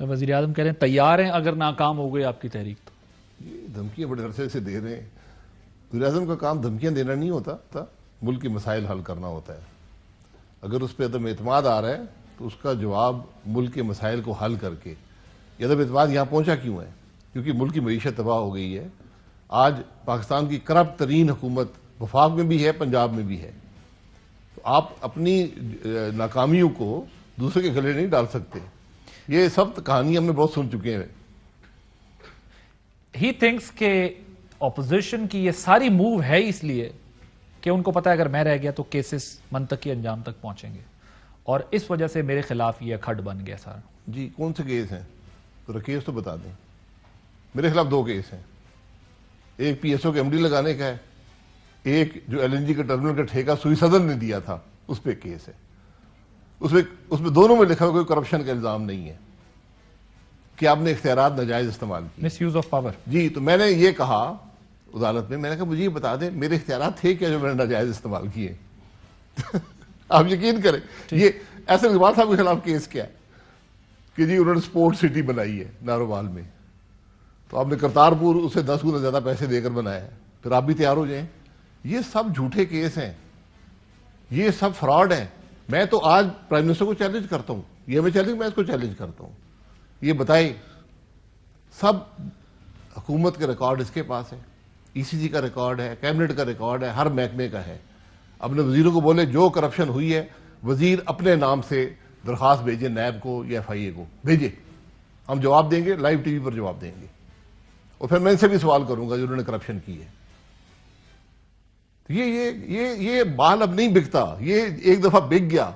وزیر اعظم کہہ رہے ہیں تیار ہیں اگر ناکام ہو گئی آپ کی تحریک تو. یہ دھمکیاں بڑے عرصے سے دے رہے ہیں. وزیر اعظم کا کام دھمکیاں دینا نہیں ہوتا، ملک کے مسائل حل کرنا ہوتا ہے. اگر اس پہ عدم اعتماد آ رہا ہے تو اس کا جواب ملک کے مسائل کو حل کر کے. یہ عدم اعتماد یہاں پہنچا کیوں ہے؟ کیونکہ ملک کی معیشت تباہ ہو گئی ہے. آج پاکستان کی کرپٹ ترین حکومت وفاق میں بھی ہے، پنجاب میں بھی ہے. تو آپ اپنی ناکامیوں کو دوسرے کے گلے نہیں ڈال سکتے. یہ سب کہانی ہم نے بہت سن چکے ہیں. ہی تھنکس کہ اپوزیشن کی یہ ساری موو ہے اس لیے کہ ان کو پتا ہے اگر میں رہ گیا تو کیسز منطقی انجام تک پہنچیں گے، اور اس وجہ سے میرے خلاف یہ کھڈ بن گیا سارا. جی کون سے کیس ہیں؟ ذرا کیس تو بتا دیں. میرے خلاف 2 کیس ہیں. ایک پی ایس او کے ایم ڈی لگانے کا ہے، ایک جو ایل این جی کے ٹرمینل کا ٹھیکہ سوئی صدر نے دیا تھا اس پہ کیس ہے. اس میں دونوں میں لکھا کوئی کرپشن کا الزام نہیں ہے کہ آپ نے اختیارات ناجائز استعمال کیے، مس یوز آف پاور. جی تو میں نے یہ کہا عدالت میں، میں نے کہا مجھے یہ بتا دیں میرے اختیارات تھے کیا جو میں نے ناجائز استعمال کیے. آپ یقین کریں یہ ایسے اقبال صاحب کے خلاف کیس کیا ہے کہ جی انہوں نے سپورٹ سٹی بنائی ہے نارووال میں، تو آپ نے کرتارپور اسے 10 گنا زیادہ پیسے دے کر بنایا ہے، پھر آپ بھی تیار ہو جائیں. یہ سب جھوٹے کیس ہیں، یہ سب فراڈ ہیں. میں تو آج پرائم منسٹر کو چیلنج کرتا ہوں، یہ میں اس کو چیلنج کرتا ہوں. یہ بتائیں سب حکومت کے ریکارڈ اس کے پاس ہے، ای سی جی کا ریکارڈ ہے، کیبنٹ کا ریکارڈ ہے، ہر محکمے کا ہے. اپنے وزیروں کو بولے جو کرپشن ہوئی ہے وزیر اپنے نام سے درخواست بھیجے نیب کو یا ایف آئی اے کو بھیجے، ہم جواب دیں گے، لائیو ٹی وی پر جواب دیں گے. اور پھر میں ان سے بھی سوال کروں گا جو انہوں نے کرپشن کی ہے. یہ بال اب نہیں بکتا، یہ ایک دفعہ بک گیا،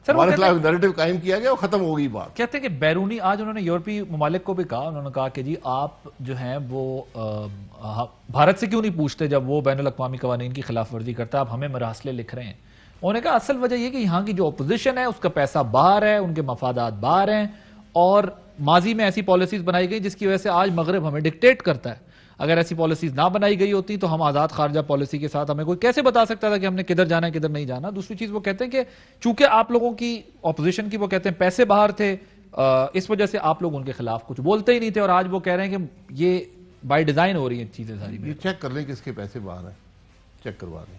ہمارے خلاف نیریٹو قائم کیا گیا اور ختم ہو گئی بات. کہتے ہیں کہ بیرونی، آج انہوں نے یورپی ممالک کو بھی کہا، انہوں نے کہا کہ جی آپ جو ہیں وہ بھارت سے کیوں نہیں پوچھتے جب وہ بین الاقوامی قوانین کی خلاف ورزی کرتا ہے، آپ ہمیں مراسلے لکھ رہے ہیں. انہوں نے کہا اصل وجہ یہ کہ یہاں کی جو اپوزیشن ہے اس کا پیسہ باہر ہے، ان کے مفادات باہر ہیں، اور ماضی میں ایسی پالیسیز بنائی گئی جس کی وجہ سے آج مغرب ہمیں ڈکٹیٹ کرتا ہے. اگر ایسی پالیسیز نہ بنائی گئی ہوتی تو ہم آزاد خارجہ پالیسی کے ساتھ ہمیں کوئی کیسے بتا سکتا تھا کہ ہم نے کدھر جانا ہے کدھر نہیں جانا. دوسری چیز وہ کہتے ہیں کہ چونکہ آپ لوگوں کی اپوزیشن کی وہ کہتے ہیں پیسے باہر تھے، اس وجہ سے آپ لوگ ان کے خلاف کچھ بولتے ہی نہیں تھے، اور آج وہ کہہ رہے ہیں کہ یہ بائی ڈیزائن ہو رہی ہیں چیزیں ساری. یہ چیک کر لیں کس کے پیسے باہر ہیں، چیک کروا دیں.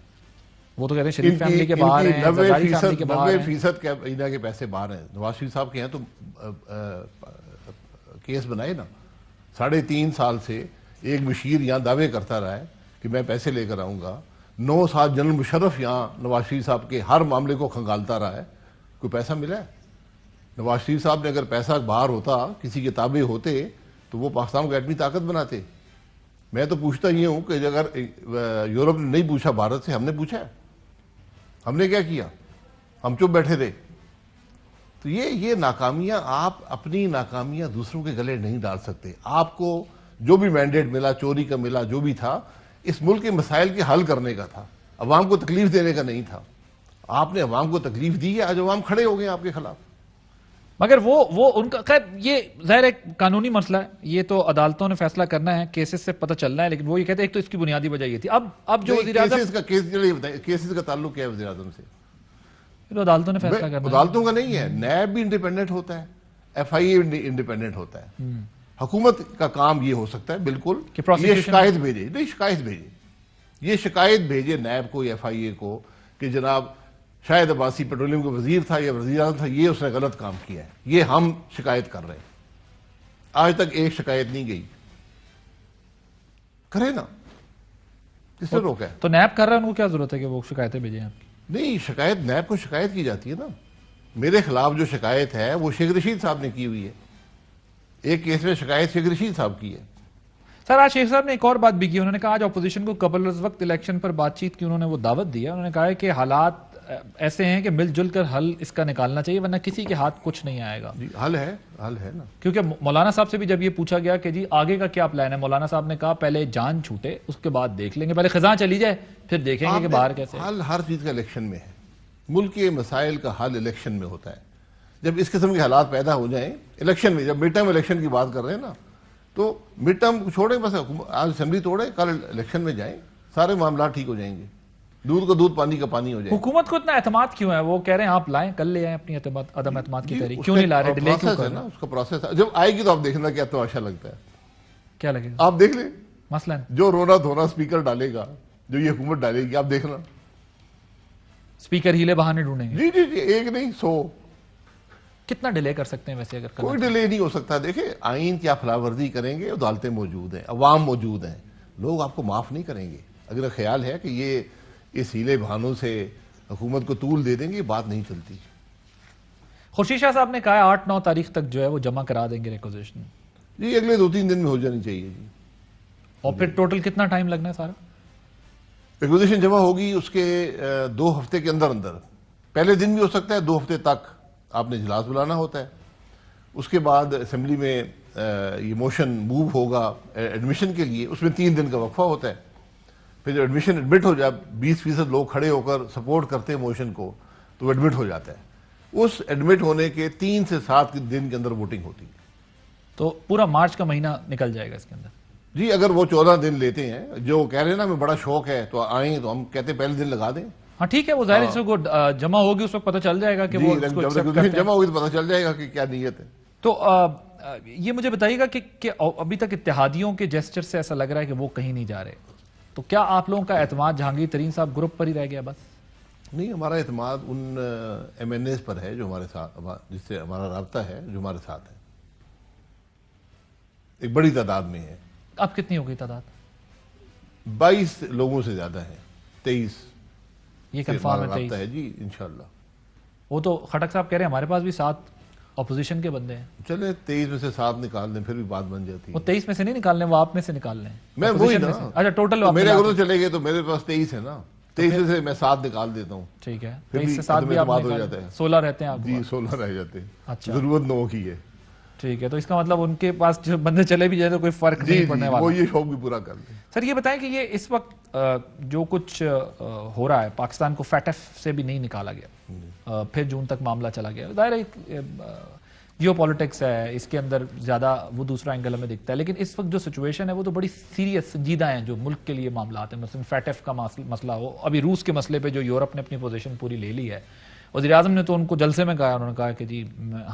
وہ تو کہتے ہیں شریف فیملی کے باہر ہیں، زرداری فیملی کے باہر ہیں. 90% انڈیا کے پیسے باہر ہیں. نواز شریف صاحب کے ہیں تو کیس بنائے نا. 3.5 سال سے ایک مشیر یہاں دعوے کرتا رہا ہے کہ میں پیسے لے کر آؤں گا. 9 سال جنرل مشرف یہاں نواز شریف صاحب کے ہر معاملے کو کھنگالتا رہا ہے. کوئی پیسہ ملا ہے؟ نواز شریف صاحب نے اگر پیسہ باہر ہوتا، کسی کے تابع ہوتے تو وہ پاکستان کو ایٹمی طاقت بناتے. میں تو پوچھتا یہ ہوں کہ اگر یورپ نے نہیں پوچھا بھارت سے، ہم نے پوچھا ہے؟ ہم نے کیا کیا؟ ہم چپ بیٹھے رہے. تو یہ ناکامیاں، آپ اپنی ناکامیاں دوسروں کے گلے نہیں ڈال سکتے. آپ کو جو بھی مینڈیٹ ملا، چوری کا ملا، جو بھی تھا، اس ملک کے مسائل کے حل کرنے کا تھا، عوام کو تکلیف دینے کا نہیں تھا. آپ نے عوام کو تکلیف دی ہے، آج عوام کھڑے ہو گئے آپ کے خلاف. مگر وہ ان کا خیر یہ ظاہر ایک قانونی مسئلہ ہے، یہ تو عدالتوں نے فیصلہ کرنا ہے، کیسز سے پتہ چلنا ہے. لیکن وہ یہ کہتے ہیں ایک تو اس کی بنیادی وجہ یہ تھی. اب جو وزیر اعظم کیسز کا تعلق کیا ہے وزیر اعظم سے؟ عدالتوں نے فیصلہ کرنا ہے. عدالتوں کا نہیں ہے، نیب بھی انڈیپینڈنٹ ہوتا ہے، ایف آئی اے انڈیپینڈنٹ ہوتا ہے. حکومت کا کام یہ ہو سکتا ہے بالکل یہ شکایت بھیجے، نہیں شکایت بھیجے، یہ شکایت بھیجے نیب کو یا ایف آئی اے کو کہ جناب شاہد عباسی پیٹرولیم کا وزیر تھا یا وزیر اعظم تھا، یہ اس نے غلط کام کیا ہے، یہ ہم شکایت کر رہے ہیں. آج تک ایک شکایت نہیں گئی. کرے نا، کس نے روکا ہے؟ تو نیب کر رہا ہے، ان کو کیا ضرورت ہے کہ وہ شکایتیں بھیجیں آپ کی؟ نہیں، شکایت نیب کو شکایت کی جاتی ہے نا. میرے خلاف جو شکایت ہے وہ شیخ رشید صاحب نے کی ہوئی ہے. ایک کیس میں شکایت شیخ رشید صاحب کی ہے. سر آج شیخ صاحب نے ایک اور بات بھی کی. انہوں نے کہا آج اپوزیشن کو قبل از وقت الیکشن پر بات چیت کی انہوں نے وہ دعوت دی ہے. انہوں نے کہا ہے کہ حالات ایسے ہیں کہ مل جل کر حل اس کا نکالنا چاہیے، ورنہ کسی کے ہاتھ کچھ نہیں آئے گا. جی حل ہے نا. کیونکہ مولانا صاحب سے بھی جب یہ پوچھا گیا کہ جی آگے کا کیا پلان ہے، مولانا صاحب نے کہا پہلے جان چھوٹے اس کے بعد دیکھ لیں گے، پہلے خزاں چلی جائے پھر دیکھیں گے کہ باہر کیسے. حل ہر چیز کا الیکشن میں ہے. ملک کے مسائل کا حل الیکشن میں ہوتا ہے. جب اس قسم کے حالات پیدا ہو جائیں الیکشن میں، جب مڈ ٹرم الیکشن کی بات کر رہے ہیں نا، تو مڈ ٹرم چھوڑیں، بس آج اسمبلی توڑیں، کل الیکشن میں جائیں، سارے معاملات ٹھیک ہو جائیں گے. دودھ کا دودھ پانی کا پانی ہو جائے. حکومت کو اتنا اعتماد کیوں ہے؟ وہ کہہ رہے ہیں آپ لائیں، کل لے آئیں اپنی عدم اعتماد کی تحریک، کیوں نہیں لا رہے؟ ڈیلے کیوں کر رہے ہیں؟ اس کا پروسیس ہے، جب آئے گی تو آپ دیکھنا کیا تماشا لگتا ہے. کیا لگے گا؟ آپ دیکھ لیں مثلا جو رونا دھونا اسپیکر ڈالے گا، جو یہ حکومت ڈالے گی، آپ دیکھنا. اسپیکر ہیلے بہانے ڈھونڈیں گے. جی جی جی، ایک نہیں 100. کتنا ڈیلے کر سکتے ہیں ویسے؟ اگر کوئی ڈیلے نہیں ہو سکتا. دیکھیں آئین کی آپ خلاف کر گے، عدالتیں موجود ہیں، عوام موجود ہیں، لوگ آپ کو معاف نہیں کریں گے. اگر خیال ہے کہ یہ اس ہیلے بہانوں سے حکومت کو طول دے دیں گے، یہ بات نہیں چلتی. خورشید شاہ صاحب نے کہا ہے 8-9 تاریخ تک جو ہے وہ جمع کرا دیں گے ریکوزیشن. جی اگلے 2-3 دن میں ہو جانی چاہیے جی. اور پھر ٹوٹل کتنا ٹائم لگنا ہے سارا؟ ریکوزیشن جمع ہوگی اس کے 2 ہفتے کے اندر اندر. پہلے دن بھی ہو سکتا ہے، 2 ہفتے تک آپ نے اجلاس بلانا ہوتا ہے. اس کے بعد اسمبلی میں یہ موشن موو ہوگا ایڈمیشن کے لیے، اس میں 3 دن کا وقفہ ہوتا ہے. پھر جب ایڈمیشن ایڈمٹ ہو جائے، 20% لوگ کھڑے ہو کر سپورٹ کرتے ہیں موشن کو، تو وہ ایڈمٹ ہو جاتا ہے. اس ایڈمٹ ہونے کے 3 سے 7 دن کے اندر ووٹنگ ہوتی ہے. تو پورا مارچ کا مہینہ نکل جائے گا اس کے اندر. جی اگر وہ 14 دن لیتے ہیں، جو کہہ رہے ہیں نا ہمیں بڑا شوق ہے تو آئیں، تو ہم کہتے ہیں پہلے دن لگا دیں. ہاں ٹھیک ہے، وہ ظاہر اس کو جمع ہوگی اس وقت پتہ چل جائے گا کہ وہ جمع ہوگی تو پتہ چل جائے گا کہ کیا نیت ہے. تو یہ مجھے بتائیے گا کہ ابھی تک اتحادیوں کے جیسچر سے ایسا لگ رہا ہے کہ وہ کہیں نہیں جا رہے، تو کیا آپ لوگوں کا اعتماد جہانگیر ترین صاحب گروپ پر ہی رہ گیا بس؟ نہیں، ہمارا اعتماد ان ایم این ایز پر ہے جو ہمارے ساتھ، جس سے ہمارا رابطہ ہے، جو ہمارے ساتھ ہے. ایک بڑی تعداد میں ہے. اب کتنی ہو گئی تعداد؟ 22 لوگوں سے زیادہ ہے. 23 یہ کنفرم ہے. 23 ہے جی انشاءاللہ. وہ تو خٹک صاحب کہہ رہے ہیں ہمارے پاس بھی 7 اپوزیشن کے بندے ہیں. چلے 23 میں سے 7 نکال دیں پھر بھی بات بن جاتی ہے. وہ 23 میں سے نہیں نکالنے، وہ آپ میں سے نکال لیں. میں وہی نا. اچھا ٹوٹل میرے اگر تو چلے گئے تو میرے پاس 23 ہے نا، 23 میں سے میں 7 نکال دیتا ہوں. ٹھیک ہے، پھر 23 سے 7 بھی آپ ہو جاتا ہے. 16 رہتے ہیں آپ. جی 16 رہ جاتے ہیں. اچھا ضرورت 9 کی ہے. ٹھیک ہے، تو اس کا مطلب ان کے پاس جو بندے چلے بھی جائے تو کوئی فرق نہیں پڑنے والا. وہ یہ شوق بھی پورا کر لیں. سر یہ بتائیں کہ یہ اس وقت جو کچھ ہو رہا ہے، پاکستان کو فیٹ ایف سے بھی نہیں نکالا گیا، پھر جون تک معاملہ چلا گیا. ظاہر ہے جیو پالیٹکس ہے، اس کے اندر زیادہ وہ دوسرا اینگل ہمیں دکھتا ہے، لیکن اس وقت جو سچویشن ہے وہ تو بڑی سیریس سنجیدہ ہیں جو ملک کے لیے معاملات ہیں. مثلا فیٹ ایف کا مسئلہ ہو، ابھی روس کے مسئلے پہ جو یورپ نے اپنی پوزیشن پوری لے لی ہے. وزیر اعظم نے تو ان کو جلسے میں کہا، انہوں نے کہا کہ جی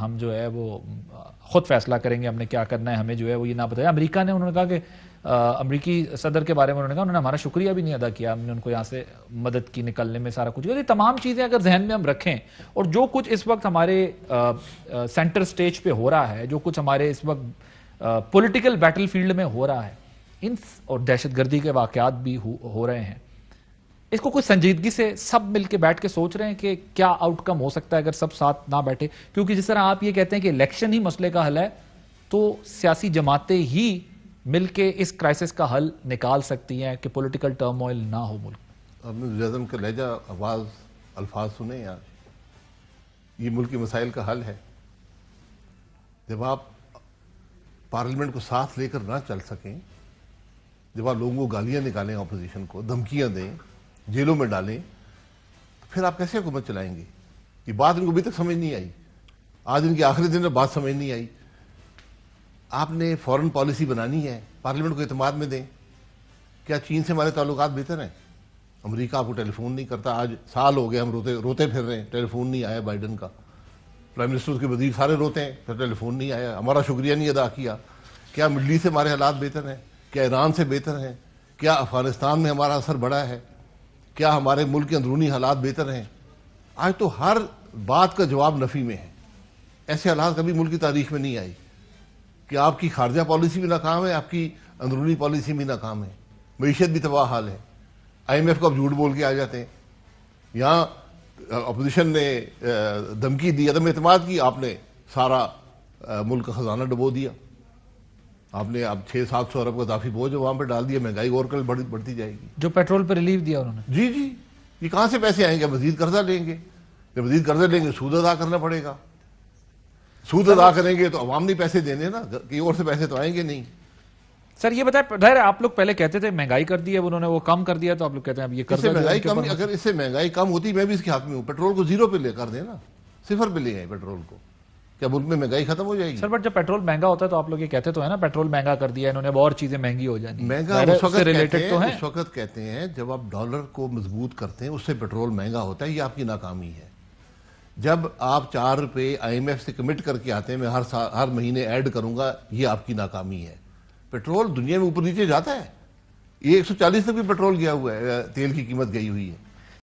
ہم جو ہے وہ خود فیصلہ کریں گے، ہم نے کیا کرنا ہے، ہمیں جو ہے وہ یہ نہ بتایا. امریکہ نے، انہوں نے کہا کہ امریکی صدر کے بارے میں انہوں نے کہا انہوں نے ہمارا شکریہ بھی نہیں ادا کیا، ہم نے ان کو یہاں سے مدد کی نکلنے میں سارا کچھ. یہ تمام چیزیں اگر ذہن میں ہم رکھیں، اور جو کچھ اس وقت ہمارے سینٹر سٹیج پہ ہو رہا ہے، جو کچھ ہمارے اس وقت پولیٹیکل بیٹل فیلڈ میں ہو رہا ہے، اور دہشت گردی کے واقعات بھی ہو رہے ہیں، اس کو کوئی سنجیدگی سے سب مل کے بیٹھ کے سوچ رہے ہیں کہ کیا آؤٹ کم ہو سکتا ہے اگر سب ساتھ نہ بیٹھے؟ کیونکہ جس طرح آپ یہ کہتے ہیں کہ الیکشن ہی مسئلے کا حل ہے، تو سیاسی جماعتیں ہی مل کے اس کرائسس کا حل نکال سکتی ہیں کہ پولیٹیکل ٹرموائل نہ ہو ملک. آپ نے وزیر اعظم کا لہجہ، آواز، الفاظ سنے یار؟ یہ ملک کے مسائل کا حل ہے. جب آپ پارلیمنٹ کو ساتھ لے کر نہ چل سکیں، جب آپ لوگوں کو گالیاں نکالیں، اپوزیشن کو دھمکیاں دیں، جیلوں میں ڈالیں، تو پھر آپ کیسے حکومت چلائیں گے؟ یہ بات ان کو ابھی تک سمجھ نہیں آئی. آج ان کے آخری دن میں بات سمجھ نہیں آئی. آپ نے فورن پالیسی بنانی ہے، پارلیمنٹ کو اعتماد میں دیں. کیا چین سے ہمارے تعلقات بہتر ہیں؟ امریکہ آپ کو ٹیلی فون نہیں کرتا. آج سال ہو گئے ہم روتے پھر رہے ہیں، ٹیلی فون نہیں آیا بائیڈن کا. پرائم منسٹر کے وزیر سارے روتے ہیں، پھر ٹیلی فون نہیں آیا، ہمارا شکریہ نہیں ادا کیا. کیا مڈل ایسٹ سے ہمارے حالات بہتر ہیں؟ کیا ایران سے بہتر ہیں؟ کیا افغانستان میں ہمارا اثر بڑا ہے؟ کیا ہمارے ملک کے اندرونی حالات بہتر ہیں؟ آج تو ہر بات کا جواب نفی میں ہے. ایسے حالات کبھی ملک کی تاریخ میں نہیں آئی کہ آپ کی خارجہ پالیسی بھی ناکام ہے، آپ کی اندرونی پالیسی بھی ناکام ہے، معیشت بھی تباہ حال ہے. آئی ایم ایف کو آپ جھوٹ بول کے آ جاتے ہیں. یہاں اپوزیشن نے دھمکی دی، عدم اعتماد کی، آپ نے سارا ملک کا خزانہ ڈبو دیا. آپ نے اب 600-700 ارب کا اضافی بوجھ وہاں پہ ڈال دیا. مہنگائی اور کل بڑھتی جائے گی. جو پیٹرول پہ ریلیف دیا انہوں نے، جی یہ کہاں سے پیسے آئیں گے؟ مزید قرضہ لیں گے. جب مزید قرضہ لیں گے سود ادا کرنا پڑے گا. سود ادا کریں گے تو عوام نہیں پیسے دینے نا، کہیں اور سے پیسے تو آئیں گے نہیں. سر یہ بتائیں، ظاہر ہے آپ لوگ پہلے کہتے تھے مہنگائی کر دی ہے انہوں نے، وہ کم کر دیا، تو آپ لوگ کہتے ہیں اب یہ قرضہ مہنگائی کم. اگر اس سے مہنگائی کم ہوتی میں بھی اس کے حق میں ہوں. پیٹرول کو 0 پہ لے کر دیں نا، 0 پہ لے آئیں پیٹرول کو. کیا ملک میں مہنگائی ختم ہو جائے گی؟ سر بٹ جب پیٹرول مہنگا ہوتا ہے تو آپ لوگ یہ کہتے تو ہے نا پیٹرول مہنگا کر دیا انہوں نے، اب اور چیزیں مہنگی ہو جانی، مہنگا اس وقت کہتے ہیں جب آپ ڈالر کو مضبوط کرتے ہیں، اس سے پیٹرول مہنگا ہوتا ہے، یہ آپ کی ناکامی ہے. جب آپ 4 روپے آئی ایم ایف سے کمٹ کر کے آتے ہیں میں ہر مہینے ایڈ کروں گا، یہ آپ کی ناکامی ہے. پیٹرول دنیا میں اوپر نیچے جاتا ہے، یہ 140 تک بھی پیٹرول گیا ہوا ہے، تیل کی قیمت گئی ہوئی ہے.